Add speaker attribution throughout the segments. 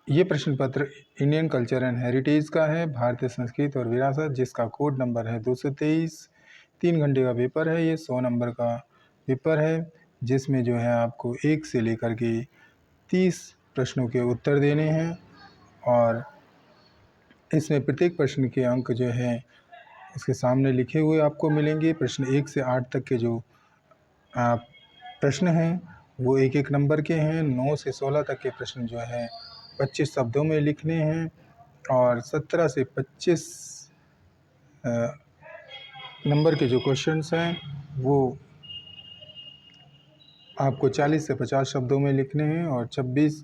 Speaker 1: ये प्रश्न पत्र इंडियन कल्चर एंड हेरिटेज का है, भारतीय संस्कृति और विरासत, जिसका कोड नंबर है 223। 3 घंटे का पेपर है, ये 100 नंबर का पेपर है, जिसमें जो है आपको 1 से लेकर के 30 प्रश्नों के उत्तर देने हैं और इसमें प्रत्येक प्रश्न के अंक जो है उसके सामने लिखे हुए आपको मिलेंगे। प्रश्न 1 से 8 तक के जो प्रश्न हैं वो 1-1 नंबर के हैं। 9 से 16 तक के प्रश्न जो है 25 शब्दों में लिखने हैं और 17 से 25 नंबर के जो क्वेश्चंस हैं वो आपको 40 से 50 शब्दों में लिखने हैं और 26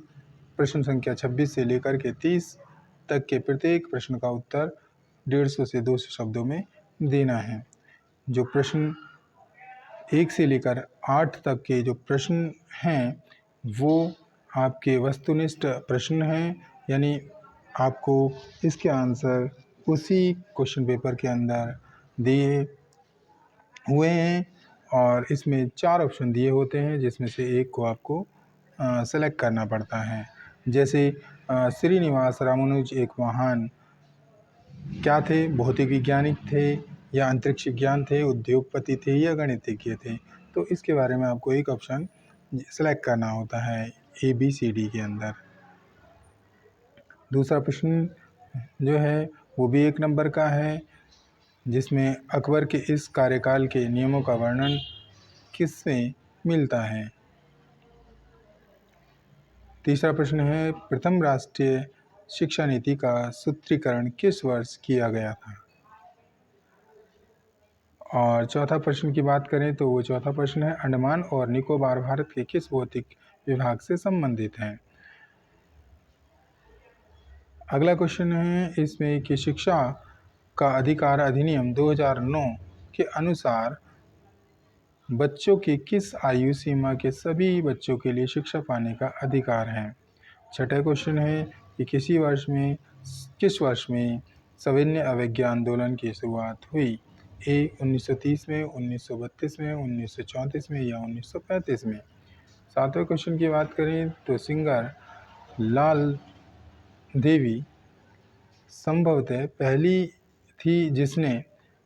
Speaker 1: प्रश्न संख्या 26 से लेकर के 30 तक के प्रत्येक प्रश्न का उत्तर 150 से 200 शब्दों में देना है। जो प्रश्न 1 से लेकर 8 तक के जो प्रश्न हैं वो आपके वस्तुनिष्ठ प्रश्न हैं, यानी आपको इसके आंसर उसी क्वेश्चन पेपर के अंदर दिए हुए हैं और इसमें 4 ऑप्शन दिए होते हैं, जिसमें से एक को आपको सेलेक्ट करना पड़ता है। जैसे श्रीनिवास रामानुज एक महान क्या थे? भौतिक वैज्ञानिक थे या अंतरिक्ष विज्ञान थे, उद्योगपति थे या गणितज्ञ थे? तो इसके बारे में आपको एक ऑप्शन सेलेक्ट करना होता है ABCD के अंदर। दूसरा प्रश्न जो है वो भी 1 नंबर का है, जिसमें अकबर के इस कार्यकाल के नियमों का वर्णन किसमें मिलता है? तीसरा प्रश्न है प्रथम राष्ट्रीय शिक्षा नीति का सूत्रीकरण किस वर्ष किया गया था? और चौथा प्रश्न की बात करें तो वो चौथा प्रश्न है अंडमान और निकोबार भारत के किस भौतिक विभाग से संबंधित हैं? अगला क्वेश्चन है इसमें कि शिक्षा का अधिकार अधिनियम 2009 के अनुसार बच्चों की किस आयु सीमा के सभी बच्चों के लिए शिक्षा पाने का अधिकार है? छठा क्वेश्चन है कि किस वर्ष में सविनय अवज्ञा आंदोलन की शुरुआत हुई? 1930 में, 1932 में, 1934 में या 1935 में? सातवें क्वेश्चन की बात करें तो सिंगर लाल देवी संभवतः पहली थी जिसने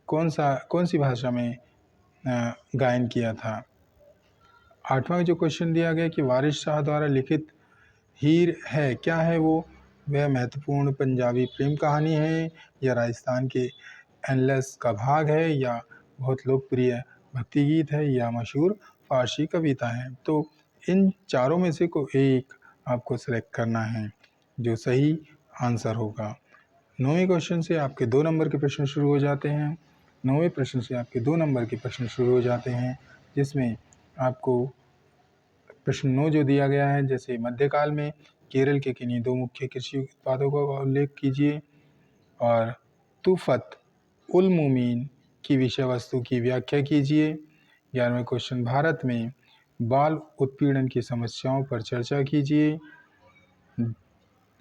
Speaker 1: कौन सी भाषा में गायन किया था? आठवां जो क्वेश्चन दिया गया कि वारिस शाह द्वारा लिखित हीर है क्या है वो? वह महत्वपूर्ण पंजाबी प्रेम कहानी है या राजस्थान के एनलेस का भाग है या बहुत लोकप्रिय भक्ति गीत है या मशहूर फारसी कविता है? तो इन चारों में से कोई एक आपको सेलेक्ट करना है जो सही आंसर होगा। 9वें क्वेश्चन से आपके 2 नंबर के प्रश्न शुरू हो जाते हैं। 9वें प्रश्न से आपके 2 नंबर के प्रश्न शुरू हो जाते हैं, जिसमें आपको प्रश्न 9 जो दिया गया है, जैसे मध्यकाल में केरल के किन्हीं 2 मुख्य कृषि उत्पादों का उल्लेख कीजिए और तुफत उल मुमीन की विषय वस्तु की व्याख्या कीजिए। 11वें क्वेश्चन भारत में बाल उत्पीड़न की समस्याओं पर चर्चा कीजिए।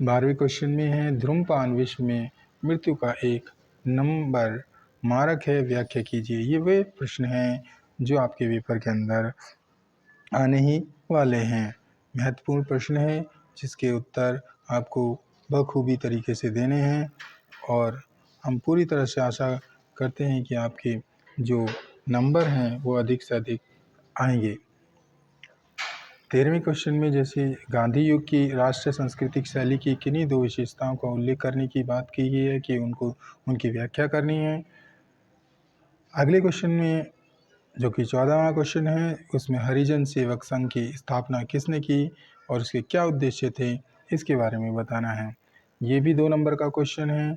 Speaker 1: 12वें क्वेश्चन में है धूम्रपान विश्व में मृत्यु का एक नंबर मारक है, व्याख्या कीजिए। ये वे प्रश्न हैं जो आपके पेपर के अंदर आने ही वाले हैं। महत्वपूर्ण प्रश्न है जिसके उत्तर आपको बखूबी तरीके से देने हैं और हम पूरी तरह से आशा करते हैं कि आपके जो नंबर हैं वो अधिक से अधिक आएंगे। 13वें क्वेश्चन में जैसे गांधी युग की राष्ट्रीय सांस्कृतिक शैली की किन्हीं 2 विशेषताओं का उल्लेख करने की बात की गई है कि उनकी व्याख्या करनी है। अगले क्वेश्चन में जो कि 14वां क्वेश्चन है उसमें हरिजन सेवक संघ की स्थापना किसने की और उसके क्या उद्देश्य थे, इसके बारे में बताना है। ये भी 2 नंबर का क्वेश्चन है।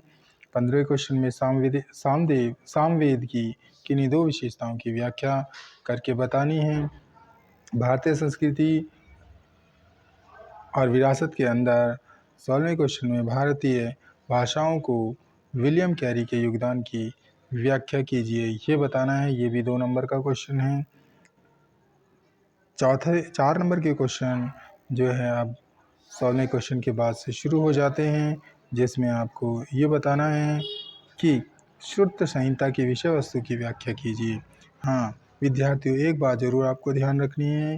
Speaker 1: 15वें क्वेश्चन में सामवेद की किन्हीं 2 विशेषताओं की व्याख्या करके बतानी है। भारतीय संस्कृति और विरासत के अंदर 16वें क्वेश्चन में भारतीय भाषाओं को विलियम कैरी के योगदान की व्याख्या कीजिए, ये बताना है। ये भी 2 नंबर का क्वेश्चन है। 4 नंबर के क्वेश्चन जो है आप 16वें क्वेश्चन के बाद से शुरू हो जाते हैं, जिसमें आपको ये बताना है कि श्रुत संहिता की विषय वस्तु की व्याख्या कीजिए। हाँ विद्यार्थियों, एक बात ज़रूर आपको ध्यान रखनी है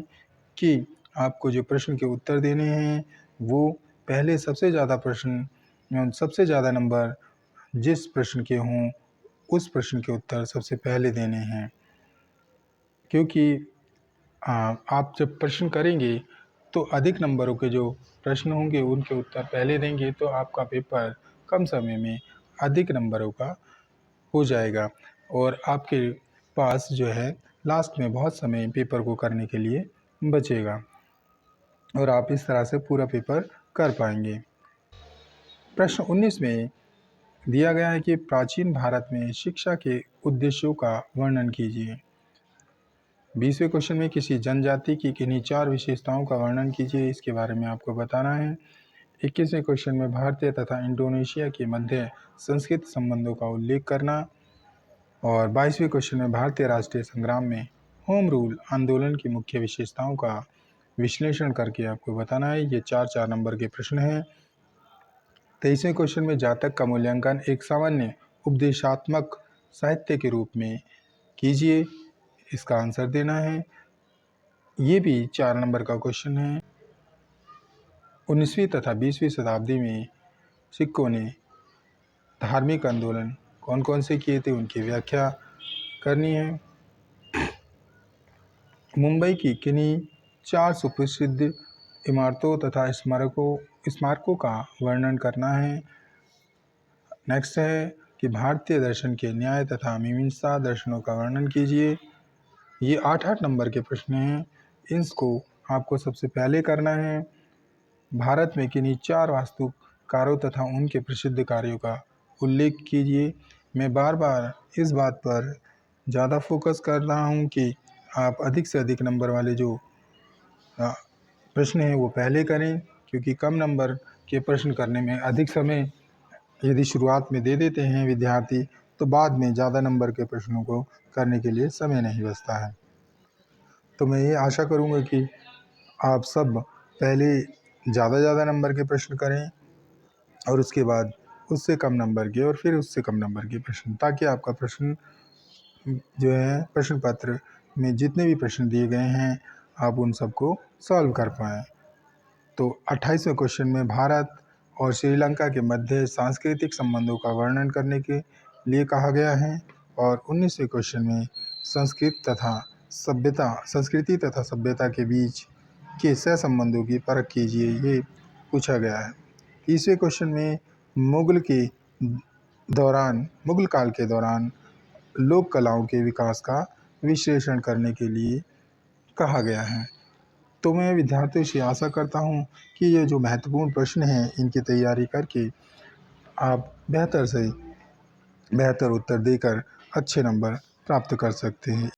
Speaker 1: कि आपको जो प्रश्न के उत्तर देने हैं वो पहले सबसे ज़्यादा प्रश्न सबसे ज़्यादा नंबर जिस प्रश्न के हों उस प्रश्न के उत्तर सबसे पहले देने हैं, क्योंकि आप जब प्रश्न करेंगे तो अधिक नंबरों के जो प्रश्न होंगे उनके उत्तर पहले देंगे तो आपका पेपर कम समय में अधिक नंबरों का हो जाएगा और आपके पास जो है लास्ट में बहुत समय पेपर को करने के लिए बचेगा और आप इस तरह से पूरा पेपर कर पाएंगे। प्रश्न 19 में दिया गया है कि प्राचीन भारत में शिक्षा के उद्देश्यों का वर्णन कीजिए। 20वें क्वेश्चन में किसी जनजाति की किन्हीं 4 विशेषताओं का वर्णन कीजिए, इसके बारे में आपको बताना है। 21वें क्वेश्चन में भारतीय तथा इंडोनेशिया के मध्य संस्कृत संबंधों का उल्लेख करना और 22वें क्वेश्चन में भारतीय राष्ट्रीय संग्राम में होम रूल आंदोलन की मुख्य विशेषताओं का विश्लेषण करके आपको बताना है। ये 4 नंबर के प्रश्न हैं। 23वें क्वेश्चन में जातक का मूल्यांकन एक सामान्य उपदेशात्मक साहित्य के रूप में कीजिए, इसका आंसर देना है। ये भी 4 नंबर का क्वेश्चन है। 19वीं तथा 20वीं शताब्दी में सिखों ने धार्मिक आंदोलन कौन कौन से किए थे, उनकी व्याख्या करनी है। मुंबई की किन्हीं 4 सुप्रसिद्ध इमारतों तथा स्मारकों का वर्णन करना है। नेक्स्ट है कि भारतीय दर्शन के न्याय तथा मीमांसा दर्शनों का वर्णन कीजिए। ये 8 नंबर के प्रश्न हैं, इसको आपको सबसे पहले करना है। भारत में किन्हीं 4 वास्तुकारों तथा उनके प्रसिद्ध कार्यों का उल्लेख कीजिए। मैं बार बार इस बात पर ज़्यादा फोकस कर रहा हूँ कि आप अधिक से अधिक नंबर वाले जो प्रश्न हैं वो पहले करें, क्योंकि कम नंबर के प्रश्न करने में अधिक समय यदि शुरुआत में दे देते हैं विद्यार्थी तो बाद में ज़्यादा नंबर के प्रश्नों को करने के लिए समय नहीं बचता है। तो मैं ये आशा करूँगा कि आप सब पहले ज़्यादा नंबर के प्रश्न करें और उसके बाद उससे कम नंबर के और फिर उससे कम नंबर के प्रश्न, ताकि आपका प्रश्न जो है प्रश्न पत्र में जितने भी प्रश्न दिए गए हैं आप उन सबको सॉल्व कर पाएँ। तो 28वें क्वेश्चन में भारत और श्रीलंका के मध्य सांस्कृतिक संबंधों का वर्णन करने के लिए कहा गया है और 19वें क्वेश्चन में संस्कृति तथा सभ्यता के बीच के सहसंबंधों की परख कीजिए, ये पूछा गया है। 30वें क्वेश्चन में मुगल काल के दौरान लोक कलाओं के विकास का विश्लेषण करने के लिए कहा गया है। तो मैं विद्यार्थियों से आशा करता हूँ कि ये जो महत्वपूर्ण प्रश्न हैं इनकी तैयारी करके आप बेहतर से बेहतर उत्तर देकर अच्छे नंबर प्राप्त कर सकते हैं।